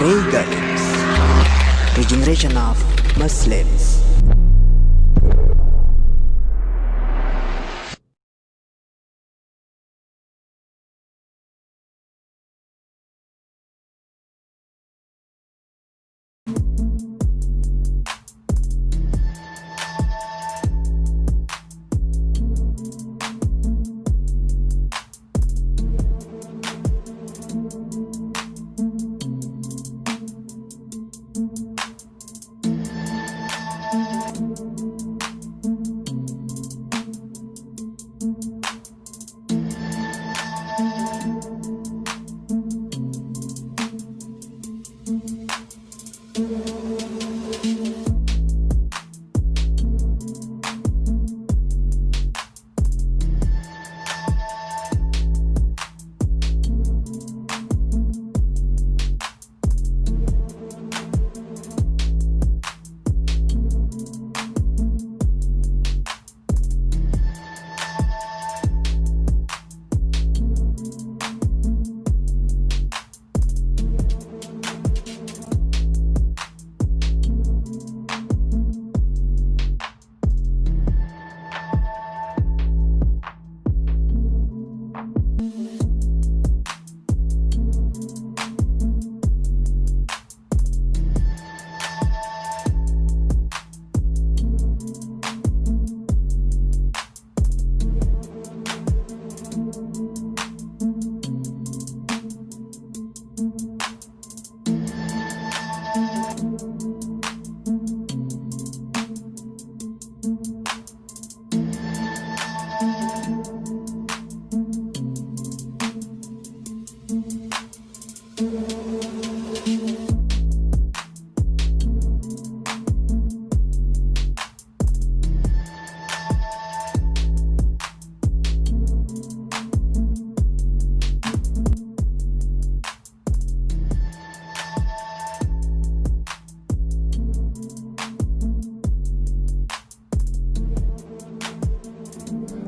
Great Regeneration of Muslims.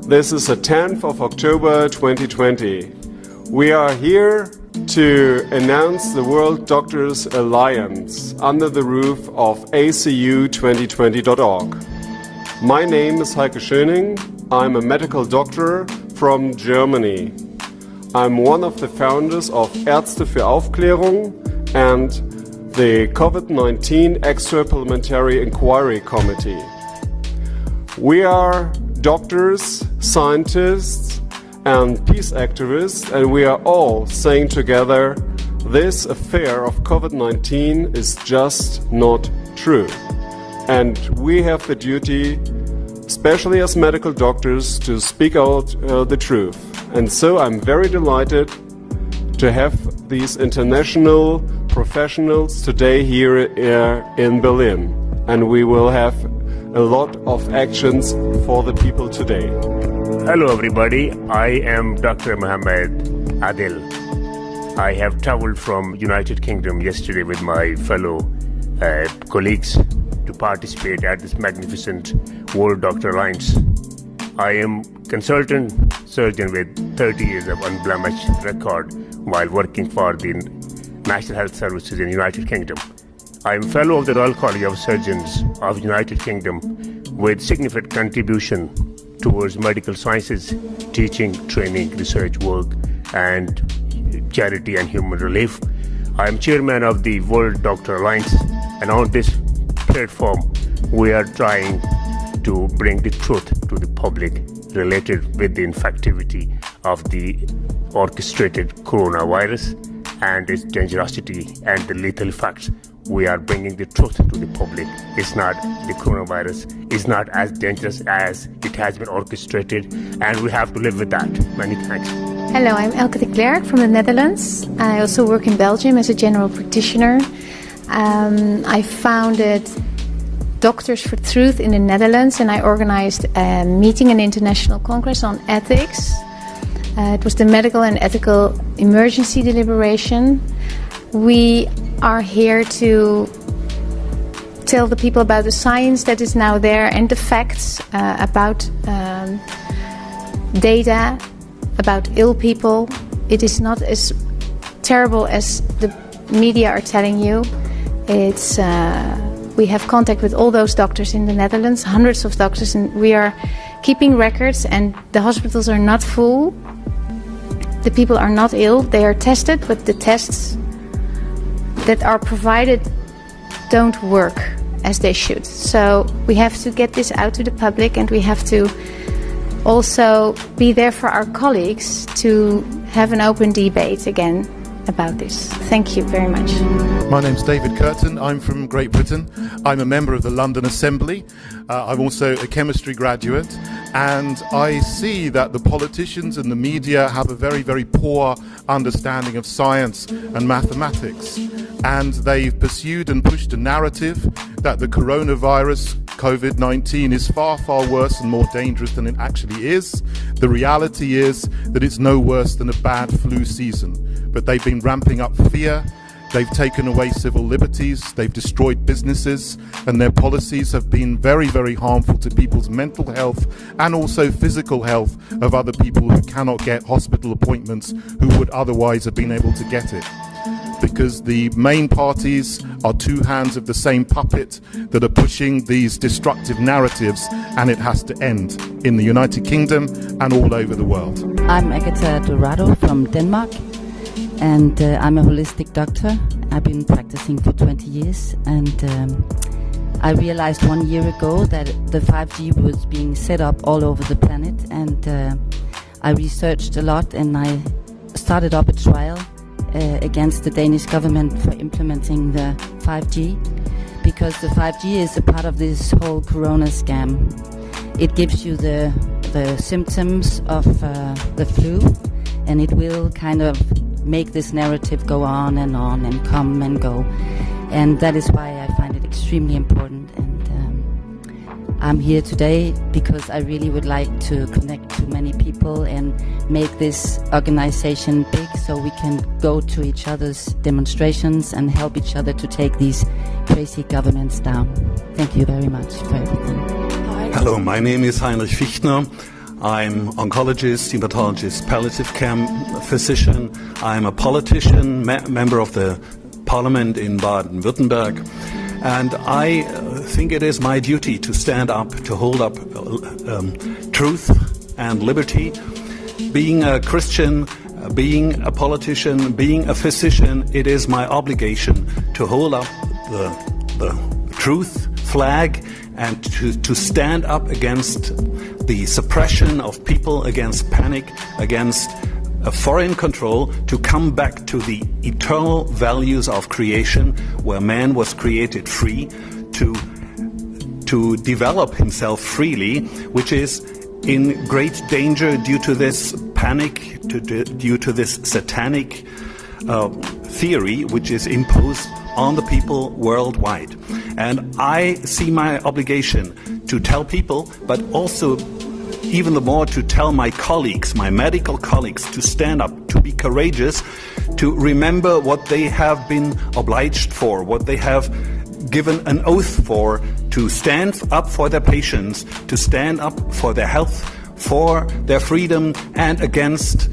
This is the 10th of October 2020. We are here to announce the World Doctors Alliance under the roof of acu2020.org. My name is Heike Schöning. I'm a medical doctor from Germany. I'm one of the founders of Ärzte für Aufklärung and the COVID-19 Extra-Parliamentary Inquiry Committee. We are doctors, scientists, and peace activists, and we are all saying together, this affair of COVID-19 is just not true. And we have the duty, especially as medical doctors, to speak out the truth. And so I'm very delighted to have these international professionals today here in Berlin. And we will have a lot of actions for the people today. Hello everybody, I am Dr. Mohammed Adil. I have traveled from United Kingdom yesterday with my fellow colleagues to participate at this magnificent World Doctor Alliance. I am consultant surgeon with 30 years of unblemished record while working for the National Health Services in the United Kingdom. I am fellow of the Royal College of Surgeons of the United Kingdom with significant contribution towards medical sciences, teaching, training, research work, and charity and human relief. I am chairman of the World Doctor Alliance, and on this platform, we are trying to bring the truth to the public related with the infectivity of the orchestrated coronavirus and its dangerosity and the lethal effects. We are bringing the truth to the public. It's not, the coronavirus is not as dangerous as it has been orchestrated, and we have to live with that. Many thanks. Hello, I'm Elke de Klerk from the Netherlands. I also work in Belgium as a general practitioner. I founded Doctors for Truth in the Netherlands, and I organized a meeting, an international congress on ethics. It was the Medical and Ethical Emergency Deliberation. We are here to tell the people about the science that is now there and the facts about data, about ill people. It is not as terrible as the media are telling you. We have contact with all those doctors in the Netherlands, hundreds of doctors, and we are keeping records, and the hospitals are not full. The people are not ill, they are tested, but the tests that are provided don't work as they should. So we have to get this out to the public, and we have to also be there for our colleagues to have an open debate again about this. Thank you very much. My name's David Curtin. I'm from Great Britain. I'm a member of the London Assembly. I'm also a chemistry graduate, and I see that the politicians and the media have a very, very poor understanding of science and mathematics, and they've pursued and pushed a narrative that the coronavirus, COVID-19, is far, far worse and more dangerous than it actually is. The reality is that it's no worse than a bad flu season. But they've been ramping up fear, they've taken away civil liberties, they've destroyed businesses, and their policies have been very, very harmful to people's mental health and also physical health of other people who cannot get hospital appointments who would otherwise have been able to get it. Because the main parties are two hands of the same puppet that are pushing these destructive narratives, and it has to end in the United Kingdom and all over the world. I'm Agatha Dorado from Denmark, and I'm a holistic doctor. I've been practicing for 20 years, and I realized 1 year ago that the 5G was being set up all over the planet, and I researched a lot, and I started up a trial against the Danish government for implementing the 5G, because the 5G is a part of this whole corona scam. It gives you the symptoms of the flu, and it will kind of make this narrative go on and come and go. And that is why I find it extremely important. And I'm here today because I really would like to connect to many people and make this organization big so we can go to each other's demonstrations and help each other to take these crazy governments down. Thank you very much for everything. Hello, my name is Heinrich Fichtner. I'm oncologist, hematologist, palliative care physician. I'm a politician, member of the parliament in Baden-Württemberg. And I think it is my duty to stand up, to hold up truth and liberty. Being a Christian, being a politician, being a physician, it is my obligation to hold up the truth flag and to stand up against the suppression of people, against panic, against a foreign control, to come back to the eternal values of creation, where man was created free to develop himself freely, which is in great danger due to this panic, due to this satanic theory which is imposed on the people worldwide. And I see my obligation to tell people, but also even the more to tell my colleagues, my medical colleagues, to stand up, to be courageous, to remember what they have been obliged for, what they have given an oath for, to stand up for their patients, to stand up for their health, for their freedom, and against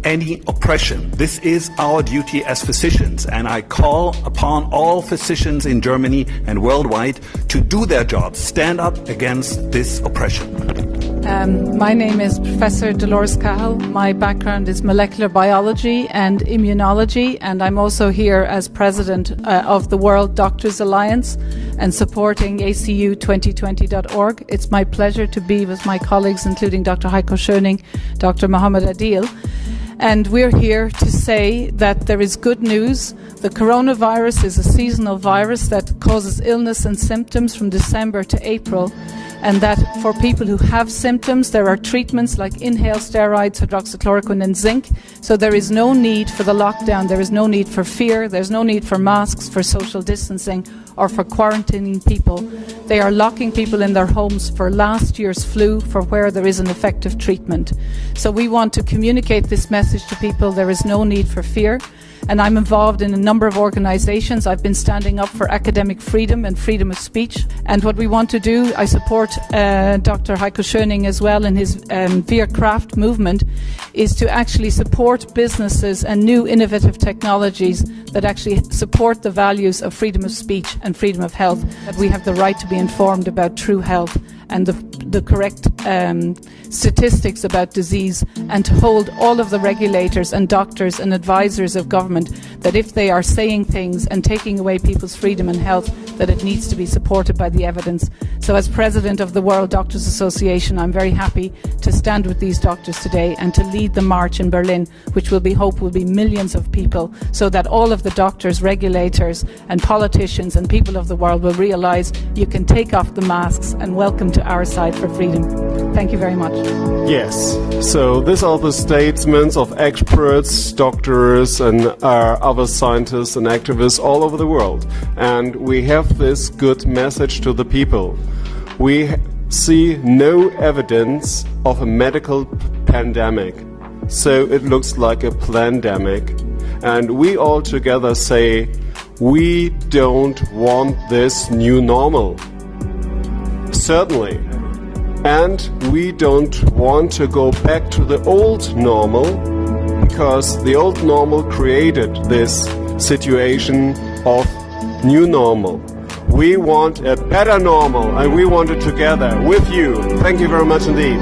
any oppression. This is our duty as physicians, and I call upon all physicians in Germany and worldwide to do their jobs, stand up against this oppression. My name is Professor Dolores Cahill. My background is molecular biology and immunology, and I'm also here as president of the World Doctors Alliance and supporting ACU2020.org. It's my pleasure to be with my colleagues, including Dr. Heiko Schöning, Dr. Mohammed Adil. And we're here to say that there is good news. The coronavirus is a seasonal virus that causes illness and symptoms from December to April. And that for people who have symptoms, there are treatments like inhaled steroids, hydroxychloroquine and zinc. So there is no need for the lockdown. There is no need for fear. There's no need for masks, for social distancing, or for quarantining people. They are locking people in their homes for last year's flu, for where there is an effective treatment. So we want to communicate this message to people. There is no need for fear. and I'm involved in a number of organizations. I've been standing up for academic freedom and freedom of speech. And what we want to do, I support Dr. Heiko Schöning as well in his Wir Kraft movement, is to actually support businesses and new innovative technologies that actually support the values of freedom of speech and freedom of health, that we have the right to be informed about true health and the correct statistics about disease, and to hold all of the regulators and doctors and advisors of government that if they are saying things and taking away people's freedom and health, that it needs to be supported by the evidence. So as President of the World Doctors Association, I'm very happy to stand with these doctors today and to lead the march in Berlin, which will be millions of people, so that all of the doctors, regulators and politicians and people of the world will realise you can take off the masks and welcome to our side for freedom. Thank you very much. Yes, so these are the statements of experts, doctors and other scientists and activists all over the world. And we have this good message to the people. We see no evidence of a medical pandemic, so it looks like a plandemic. And we all together say, we don't want this new normal. Certainly. And we don't want to go back to the old normal, because the old normal created this situation of new normal. We want a better normal, and we want it together with you. Thank you very much indeed.